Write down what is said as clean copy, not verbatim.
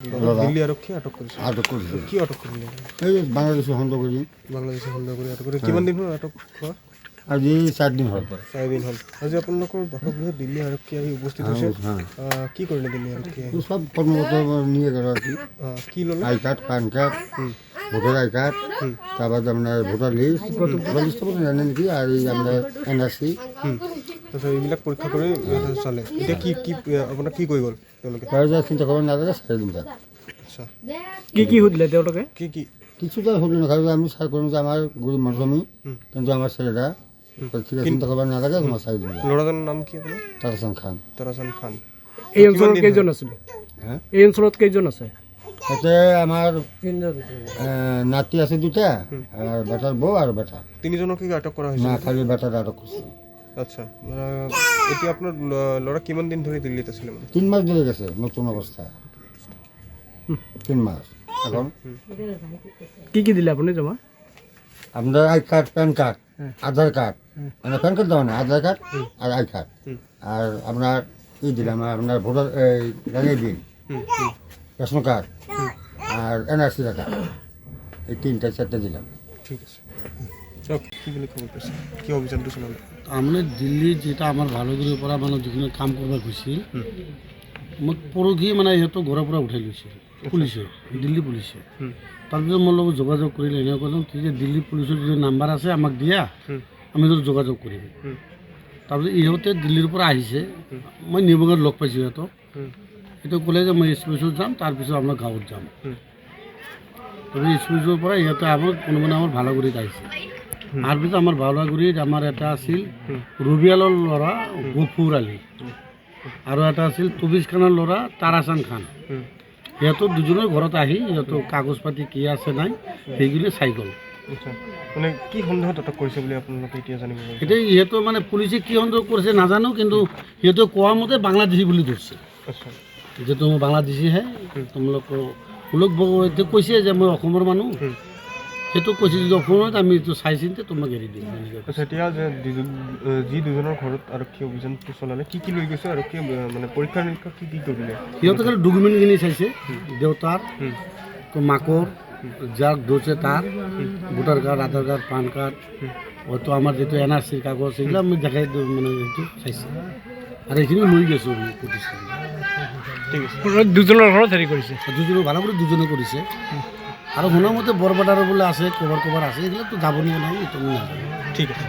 দিল্লি আৰক্ষী আটক কৰিছে। কি আটক কৰিলে? এই বাংলাদেশী সন্দেহ কৰি বাংলাদেশী সন্দেহ কৰি আটক কৰি কিমান দিন হ'ল আটক হোৱা? আজি 4 দিন হ'ল। 4 দিন হ'ল। আজি আপোনালোকৰ বাসগৃহত দিল্লী আৰক্ষী আহি উপস্থিত হৈছে। কি কৰিলে দিল্লী আৰক্ষী আহি? সব কর্মকর্তা নিয়ে গেল আর কি। কি ল'লে? আই কার্ড, পান কার্ড, ভোটার আই কার্ড, তারপর আপনার ভোটার লিস্ট, ভোটার লিস্ট জানেন নাকি, আর এই আপনার এনআরসি। তাৰপিছত এইবিলাক পৰীক্ষা কৰি চালে। এতিয়া কি আপোনাক কি কৈ গ'ল তেওঁলোকে? কাগজে চিন্তা করবেন না দাদা, ছেড়ে দিন। আচ্ছা, কি সুধিলে তেওঁলোকে? কি কিছুটা হলো না, কারণ আমি সার করুন যে আমার গরিব মানুষ আমি, কিন্তু আমার ছেলেরা ঠিক আছে, চিন্তা করবেন না দাদা, তোমার ছেড়ে দিন। ল'ৰাজনৰ নাম কি আপোনাৰ? তাৰাসান খান। তাৰাজান খান। এই অঞ্চলত কেইজন আছিল? হ্যাঁ, এই অঞ্চলত কেইজন আছে? এতে আমার নাতি আছে দুটা, আর বেটার বউ আর বেটা। তিনিজনক কি আটক কৰা হৈছে? না, খালি বেটাৰ আটক কৰছে। আচ্ছা, এতিয়া আপোনাৰ ল'ৰা কিমান দিন ধৰি দিল্লীত আছিলে মানে? 3 মাস ধরে গেছে নতুন অবস্থায়। 3 মাস এখন কি দিলে আপুনি জমা? আপনার আই কার্ড, প্যান কার্ড, আধার কার্ড, মানে প্যান কার্ড দেওয়া না, আধার কার্ড আর আই কার্ড, আর আপনার ই দিলাম আপনার ভোটার রানিং বিল, রেশন কার্ড আর এনআরসি কার্ড, এই 3-4টা দিলাম। ঠিক আছে। কি বুলি খবৰ পাইছে? কি অভিযানটো চলালে? আমি দিল্লী যেটা আমাৰ ভালোগুড়িৰ পৰা মানে যিখিনি কাম কৰিব গৈছিল, মোক পৰহি মানে সিহঁতৰ ঘৰৰ পৰা উঠাই লৈছিল পুলিচে, দিল্লী পুলিচে। তাৰপিছত মোৰ লগত যোগাযোগ কৰিলে, এনেকৈ ক'লোঁ ঠিক আছে, দিল্লী পুলিচৰ যদি নাম্বাৰ আছে আমাক দিয়া, আমি যদি যোগাযোগ কৰিম। তাৰপিছত ইহঁতে দিল্লীৰ পৰা আহিছে, মই নিবঙত লগ পাইছোঁ সিহঁতক। সেইটো ক'লে যে মই এক্সপ্ৰেছত যাম, তাৰপিছত আপোনাৰ গাঁৱত যাম। তাৰপিছত এক্সপ্ৰেছৰ পৰা ইহঁতে আমাৰ কোনোবাই আমাৰ ভালাগুৰিত আহিছে। তাৰপিছত আমাৰ ভালাগুৰিত আমাৰ এটা আছিল ৰবিয়ালৰ ল'ৰা গফুৰ আলী, আৰু এটা আছিল তবিজ খানৰ ল'ৰা তাৰাচান খান। সিহঁতৰ দুজনৰ ঘৰত আহি সিহঁতৰ কাগজ পাতি কি আছে নাই সেইখিনি চাই গ'ল। মানে কি সন্দেহত আটক কৰিছে বুলি আপোনালোকে এতিয়া জানিব পাৰিছে? এতিয়া ইহঁতৰ মানে পুলিচে কি সন্দেহ কৰিছে নাজানো, কিন্তু সিহঁতে কোৱা মতে বাংলাদেশী বুলি ধৰিছে, আচ্ছা, যে তুমি বাংলাদেশীহে, তোমালোকৰ লোক এতিয়া কৈছে যে মই অসমৰ মানুহ, সেইটো কৈছে যদি অসমত আমি এইটো চাই চিন্তি তোমাক এৰি দিম। আচ্ছা, এতিয়া যে যি দুজনৰ ঘৰত আৰক্ষী অভিযানটো চলালে কি লৈ গৈছে আৰক্ষীয়ে, মানে পৰীক্ষা নিৰীক্ষা কি কৰিলে? সিহঁতে খালি ডকুমেণ্টখিনি চাইছে, দেউতাৰ, মাকৰ, যাক ধৰিছে তাৰ ভোটাৰ কাৰ্ড, আধাৰ কাৰ্ড, পান কাৰ্ড, হয়তো আমাৰ যিটো এনআৰচিৰ কাগজ এইবিলাক আমি দেখাই মানে সেইটো চাইছে, আৰু এইখিনি লৈ গৈছোঁ আমি প্ৰতিষ্ঠান। ঠিক আছে। দুজনৰ ঘৰত হেৰি কৰিছে? দুজনে ভালো কৰি দুজনে কৰিছে, আৰু শুনা মতে বৰপেটাৰ বোলে আছে, ক'বাৰ আছে, এইবিলাকতো যাব নিয়ে নাই, এইটো আমি নাজানো। ঠিক আছে।